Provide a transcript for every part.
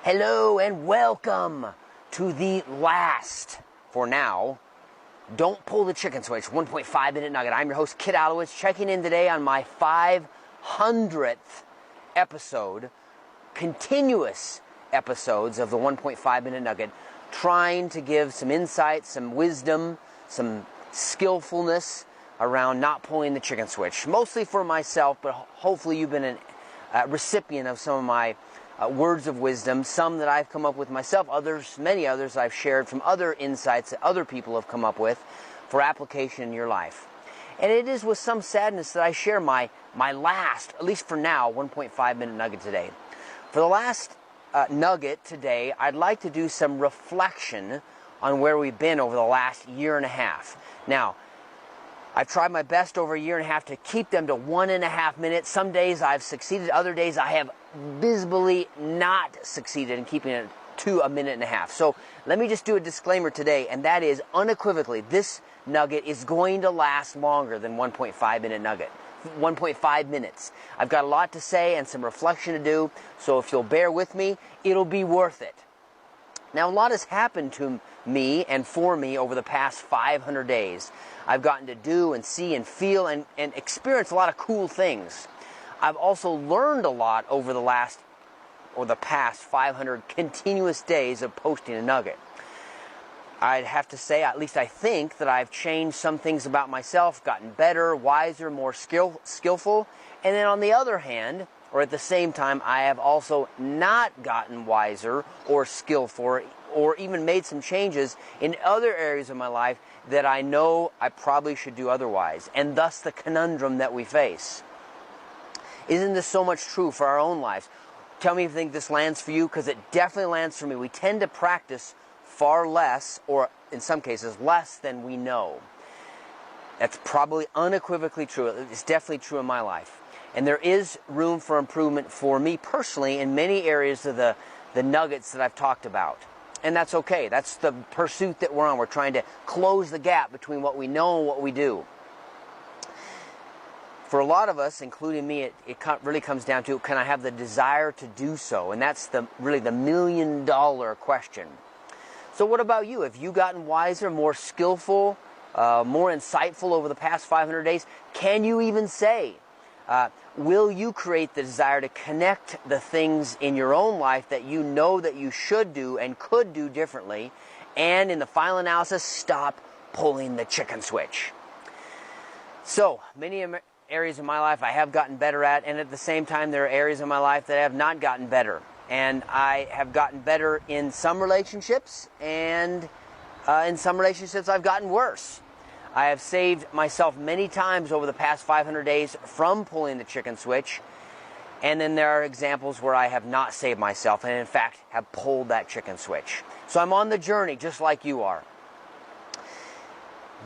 Hello and welcome to the last, for now, Don't Pull the Chicken Switch 1.5 Minute Nugget. I'm your host, Kit Alowitz, checking in today on my 500th episode, continuous episodes of the 1.5 Minute Nugget, trying to give some insight, some wisdom, some skillfulness around not pulling the chicken switch. Mostly for myself, but hopefully you've been a recipient of some of my words of wisdom, some that I've come up with myself, many others I've shared from other insights that other people have come up with for application in your life. And it is with some sadness that I share my last, at least for now, 1.5 minute nugget today. For the last nugget today, I'd like to do some reflection on where we've been over the last year and a half. Now, I've tried my best over a year and a half to keep them to 1.5 minutes. Some days I've succeeded, other days I have visibly not succeeded in keeping it to 1.5 minutes. So let me just do a disclaimer today, and that is unequivocally, this nugget is going to last longer than 1.5 minute nugget. 1.5 minutes. I've got a lot to say and some reflection to do, so if you'll bear with me, it'll be worth it. Now, a lot has happened to me and for me over the past 500 days. I've gotten to do and see and feel and experience a lot of cool things. I've also learned a lot over the past 500 continuous days of posting a nugget. I'd have to say, at least I think, that I've changed some things about myself, gotten better, wiser, more skillful. And then on the other hand, or at the same time, I have also not gotten wiser or skillful or even made some changes in other areas of my life that I know I probably should do otherwise, and thus the conundrum that we face. Isn't this so much true for our own lives? Tell me if you think this lands for you, because it definitely lands for me. We tend to practice far less, or in some cases, less than we know. That's probably unequivocally true. It's definitely true in my life. And there is room for improvement for me personally in many areas of the nuggets that I've talked about. And that's okay. That's the pursuit that we're on. We're trying to close the gap between what we know and what we do. For a lot of us, including me, it really comes down to, can I have the desire to do so? And that's really the million-dollar question. So what about you? Have you gotten wiser, more skillful, more insightful over the past 500 days? Can you even say, will you create the desire to connect the things in your own life that you know that you should do and could do differently, and in the final analysis, stop pulling the chicken switch? So, many areas of my life I have gotten better at, and at the same time there are areas of my life that I have not gotten better. And I have gotten better in some relationships, and in some relationships I've gotten worse. I have saved myself many times over the past 500 days from pulling the chicken switch, and then there are examples where I have not saved myself and in fact have pulled that chicken switch. So I'm on the journey just like you are.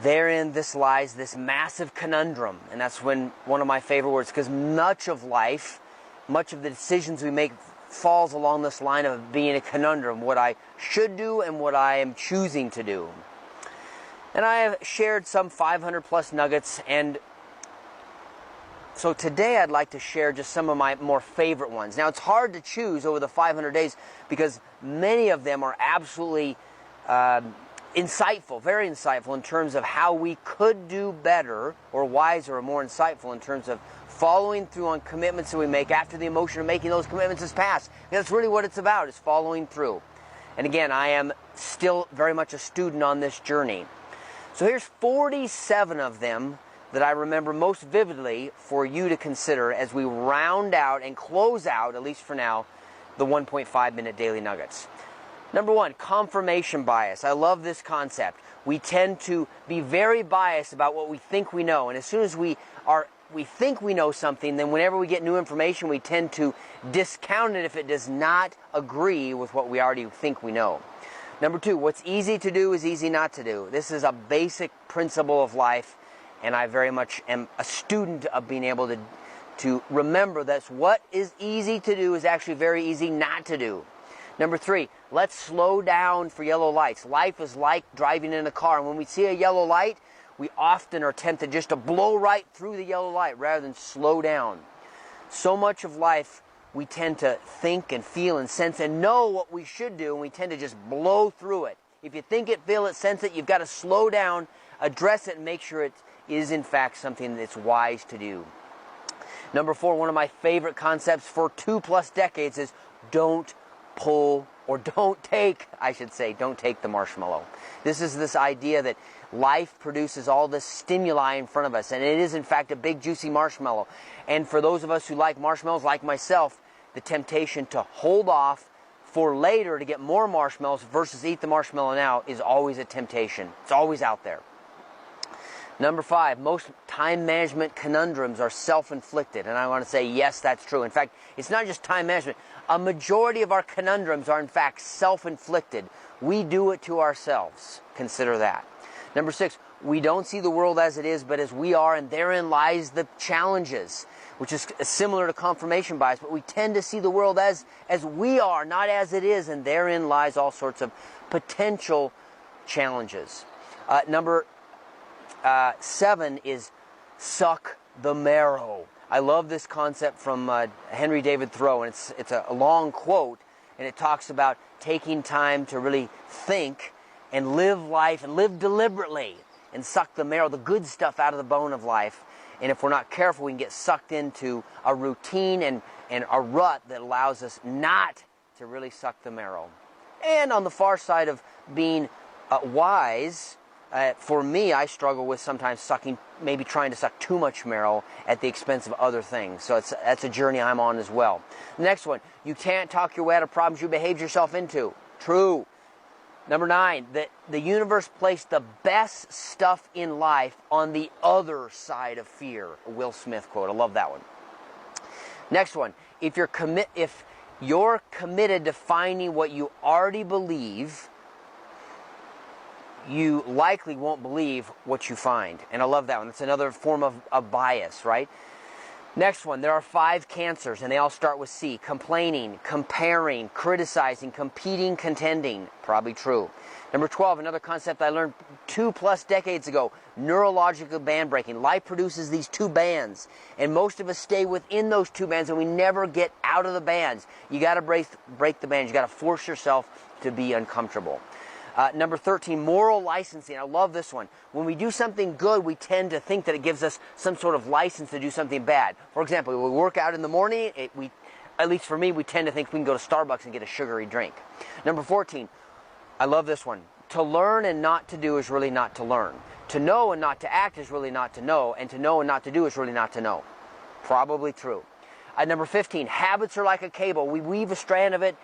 Therein lies this massive conundrum, and that's one of my favorite words, because much of life, much of the decisions we make falls along this line of being a conundrum, what I should do and what I am choosing to do. And I have shared some 500 plus nuggets, and so today I'd like to share just some of my more favorite ones. Now, it's hard to choose over the 500 days because many of them are absolutely insightful, very insightful in terms of how we could do better or wiser or more insightful in terms of following through on commitments that we make after the emotion of making those commitments is passed. And that's really what it's about, is following through. And again, I am still very much a student on this journey. So here's 47 of them that I remember most vividly for you to consider as we round out and close out, at least for now, the 1.5 minute daily nuggets. Number one, confirmation bias. I love this concept. We tend to be very biased about what we think we know. And as soon as we think we know something, then whenever we get new information, we tend to discount it if it does not agree with what we already think we know. Number two, what's easy to do is easy not to do. This is a basic principle of life, and I very much am a student of being able to remember that what is easy to do is actually very easy not to do. Number three, let's slow down for yellow lights. Life is like driving in a car, and when we see a yellow light, we often are tempted just to blow right through the yellow light rather than slow down. So much of life we tend to think and feel and sense and know what we should do, and we tend to just blow through it. If you think it, feel it, sense it, you've got to slow down, address it, and make sure it is in fact something that's wise to do. Number 4, one of my favorite concepts for 2+ decades is don't pull, or don't take the marshmallow. This is this idea that life produces all this stimuli in front of us, and it is in fact a big juicy marshmallow. And for those of us who like marshmallows, like myself, the temptation to hold off for later to get more marshmallows versus eat the marshmallow now is always a temptation. It's always out there. Number 5, most time management conundrums are self-inflicted. And I want to say, yes, that's true. In fact, it's not just time management. A majority of our conundrums are, in fact, self-inflicted. We do it to ourselves. Consider that. Number 6, we don't see the world as it is, but as we are, and therein lies the challenges, which is similar to confirmation bias. But we tend to see the world as we are, not as it is, and therein lies all sorts of potential challenges. Number 7 is suck the marrow. I love this concept from Henry David Thoreau, and it's a long quote, and it talks about taking time to really think and live life and live deliberately and suck the marrow, the good stuff out of the bone of life. And if we're not careful, we can get sucked into a routine and a rut that allows us not to really suck the marrow. And on the far side of being wise, for me, I struggle with sometimes maybe trying to suck too much marrow at the expense of other things. So that's a journey I'm on as well. Next one, you can't talk your way out of problems you behaved yourself into. True. Number 9, the universe placed the best stuff in life on the other side of fear. A Will Smith quote. I love that one. Next one, if you're committed to finding what you already believe, you likely won't believe what you find. And I love that one. That's another form of bias, right? Next one, there are 5 cancers, and they all start with C. Complaining, comparing, criticizing, competing, contending. Probably true. Number 12, another concept I learned 2+ decades ago, neurological band breaking. Life produces these 2 bands, and most of us stay within those 2 bands, and we never get out of the bands. You got to break the bands. You got to force yourself to be uncomfortable. Number 13, moral licensing. I love this one. When we do something good, we tend to think that it gives us some sort of license to do something bad. For example, when we work out in the morning, at least for me, we tend to think we can go to Starbucks and get a sugary drink. Number 14, I love this one. To learn and not to do is really not to learn. To know and not to act is really not to know. And to know and not to do is really not to know. Probably true. Number 15, habits are like a cable. We weave a strand of it,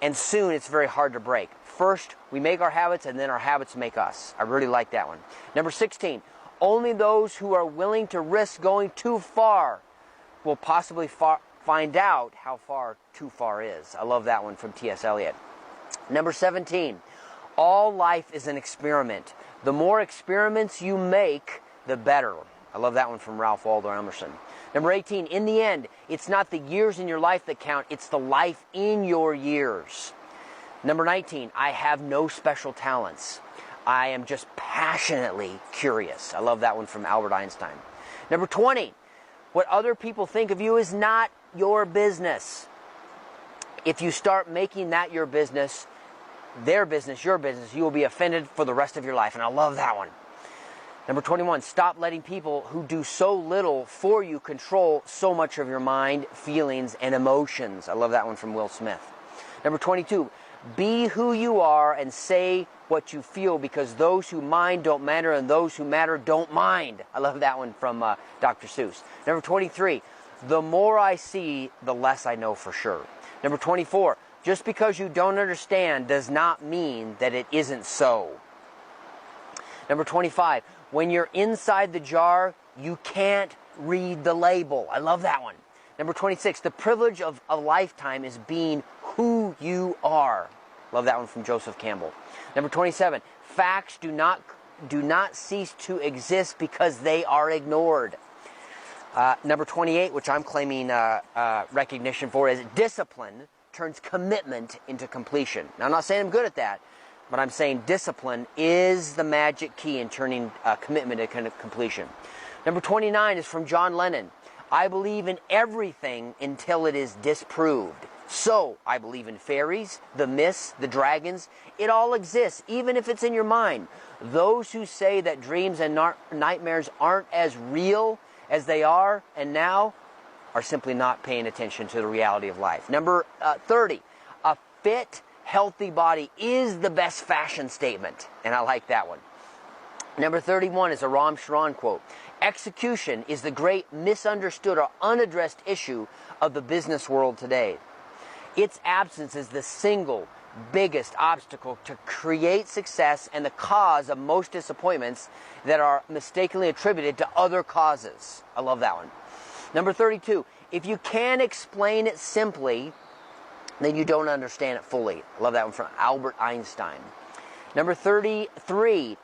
and soon it's very hard to break. First, we make our habits, and then our habits make us. I really like that one. Number 16, only those who are willing to risk going too far will possibly find out how far too far is. I love that one from T.S. Eliot. Number 17, all life is an experiment. The more experiments you make, the better. I love that one from Ralph Waldo Emerson. Number 18, in the end, it's not the years in your life that count, it's the life in your years. Number 19, I have no special talents. I am just passionately curious. I love that one from Albert Einstein. Number 20, what other people think of you is not your business. If you start making that your business, their business, your business, you will be offended for the rest of your life. And I love that one. Number 21, stop letting people who do so little for you control so much of your mind, feelings, and emotions. I love that one from Will Smith. Number 22, be who you are and say what you feel, because those who mind don't matter and those who matter don't mind. I love that one from Dr. Seuss. Number 23, the more I see, the less I know for sure. Number 24, just because you don't understand does not mean that it isn't so. Number 25, when you're inside the jar, you can't read the label. I love that one. Number 26, the privilege of a lifetime is being who you are. Love that one from Joseph Campbell. Number 27, facts do not cease to exist because they are ignored. Number 28, which I'm claiming recognition for, is discipline turns commitment into completion. Now, I'm not saying I'm good at that, but I'm saying discipline is the magic key in turning commitment into completion. Number 29 is from John Lennon. I believe in everything until it is disproved. So, I believe in fairies, the myths, the dragons. It all exists, even if it's in your mind. Those who say that dreams and nightmares aren't as real as they are and now are simply not paying attention to the reality of life. Number 30, a fit, healthy body is the best fashion statement. And I like that one. Number 31 is a Ram Charan quote. Execution is the great misunderstood or unaddressed issue of the business world today. Its absence is the single biggest obstacle to create success and the cause of most disappointments that are mistakenly attributed to other causes. I love that one. Number 32, if you can't explain it simply, then you don't understand it fully. I love that one from Albert Einstein. Number 33,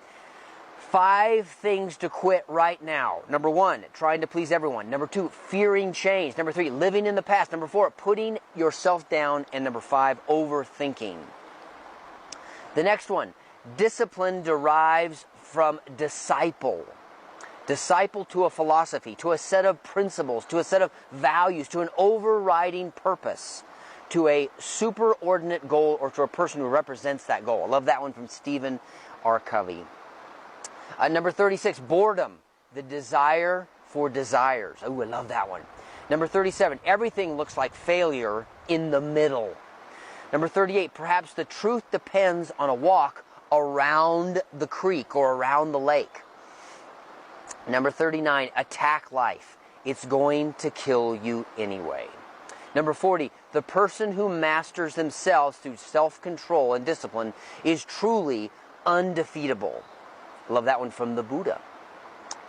5 things to quit right now. Number 1, trying to please everyone. Number 2, fearing change. Number 3, living in the past. Number 4, putting yourself down. And number 5, overthinking. The next one, discipline derives from disciple. Disciple to a philosophy, to a set of principles, to a set of values, to an overriding purpose, to a superordinate goal, or to a person who represents that goal. I love that one from Stephen R. Covey. Number 36, boredom, the desire for desires. Oh, I love that one. Number 37, everything looks like failure in the middle. Number 38, perhaps the truth depends on a walk around the creek or around the lake. Number 39, attack life. It's going to kill you anyway. Number 40, the person who masters themselves through self-control and discipline is truly undefeatable. Love that one from the Buddha.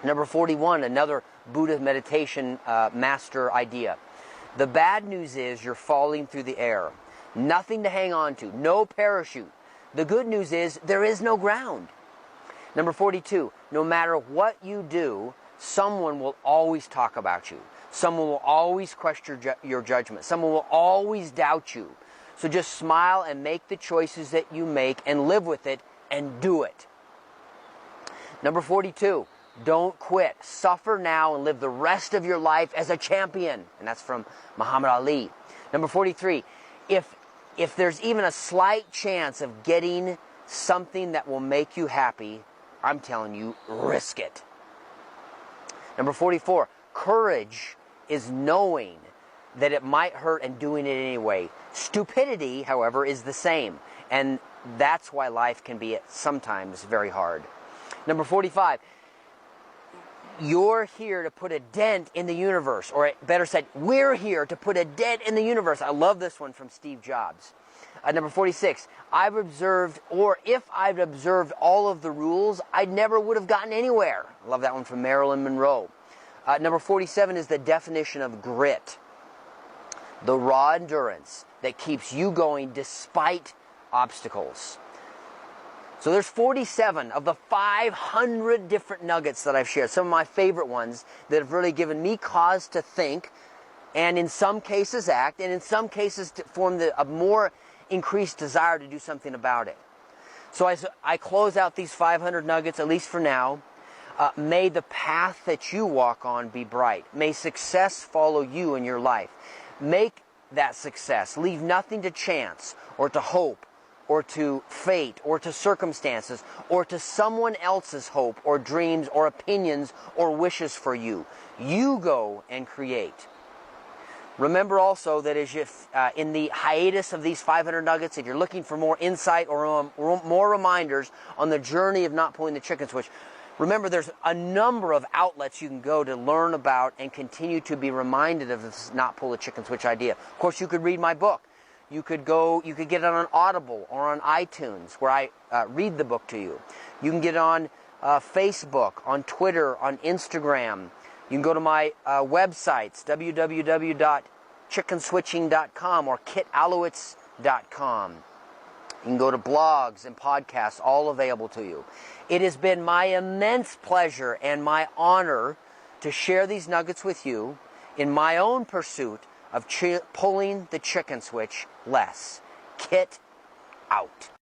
Number 41, another Buddha meditation master idea. The bad news is you're falling through the air. Nothing to hang on to. No parachute. The good news is there is no ground. Number 42, no matter what you do, someone will always talk about you. Someone will always question your judgment. Someone will always doubt you. So just smile and make the choices that you make and live with it and do it. Number 42, don't quit. Suffer now and live the rest of your life as a champion. And that's from Muhammad Ali. Number 43, if there's even a slight chance of getting something that will make you happy, I'm telling you, risk it. Number 44, courage is knowing that it might hurt and doing it anyway. Stupidity, however, is the same. And that's why life can be sometimes very hard. Number 45, you're here to put a dent in the universe. Or better said, we're here to put a dent in the universe. I love this one from Steve Jobs. Number 46, I've observed, or if I'd observed all of the rules, I never would have gotten anywhere. I love that one from Marilyn Monroe. Number 47 is the definition of grit. The raw endurance that keeps you going despite obstacles. So there's 47 of the 500 different nuggets that I've shared. Some of my favorite ones that have really given me cause to think, and in some cases act, and in some cases to form a more increased desire to do something about it. So I close out these 500 nuggets, at least for now. May the path that you walk on be bright. May success follow you in your life. Make that success. Leave nothing to chance or to hope or to fate or to circumstances or to someone else's hope or dreams or opinions or wishes for you. You go and create. Remember also that as if in the hiatus of these 500 nuggets, if you're looking for more insight or more reminders on the journey of not pulling the chicken switch, remember there's a number of outlets you can go to learn about and continue to be reminded of this not pull the chicken switch idea. Of course, you could read my book. You could get it on Audible or on iTunes, where I read the book to you. You can get it on Facebook, on Twitter, on Instagram. You can go to my websites, www.chickenswitching.com or kitalowitz.com. You can go to blogs and podcasts, all available to you. It has been my immense pleasure and my honor to share these nuggets with you in my own pursuit of pulling the chicken switch less. Kit out.